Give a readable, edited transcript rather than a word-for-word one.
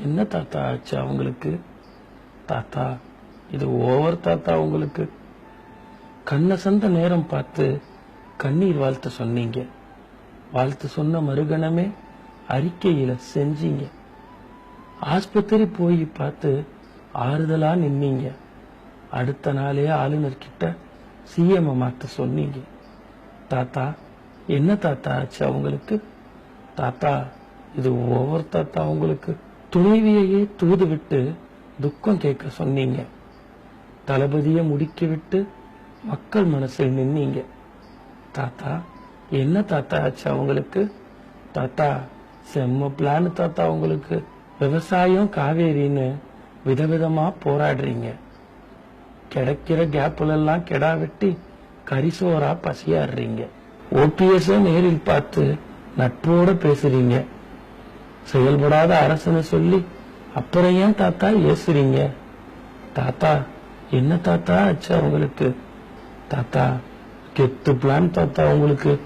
என்ன தாத்தா ஆச்சு அவங்களுக்கு? தாத்தா இது ஓவர் தாத்தா உங்களுக்கு. கண்ண சந்த நேரம் பார்த்து கண்ணீர் வாழ்த்து சொன்னீங்க. வாழ்த்து சொன்ன மறுகணமே அறிக்கையில செஞ்சீங்க. ஆஸ்பத்திரி போய் பார்த்து ஆறுதலா நின்னீங்க. அடுத்த நாளே ஆளுநர் கிட்ட சிஎம் மாத்த சொன்னீங்க. தாத்தா என்ன தாத்தா ஆச்சு அவங்களுக்கு? தாத்தா இது ஓவர் தாத்தா உங்களுக்கு. துணைவியையே தூது விட்டு துக்கம் கேட்க சொன்னீங்க. தளபதியை முடிக்க விட்டு மக்கள் மனசில் நின்னீங்க. தாத்தா என்ன தாத்தா ஆச்சு அவங்களுக்கு? தாத்தா செம்ம பிளான் தாத்தா உங்களுக்கு. விவசாயம் காவேரின்னு விதவிதமா போராடுறீங்க. கிடைக்கிற கேப்ல எல்லாம் கெடா வெட்டி கரிசோரா பசியாடுறீங்க. ஓபிஎஸ் நேரில் பார்த்து நட்போட பேசுறீங்க. செயல்படாத அரசுன்னு சொல்லி அப்புறம் ஏன் தாத்தா ஏசுறீங்க? தாத்தா என்ன தாத்தா ஆச்சு அவங்களுக்கு? தாத்தா கெத்து பிளான் தாத்தா உங்களுக்கு.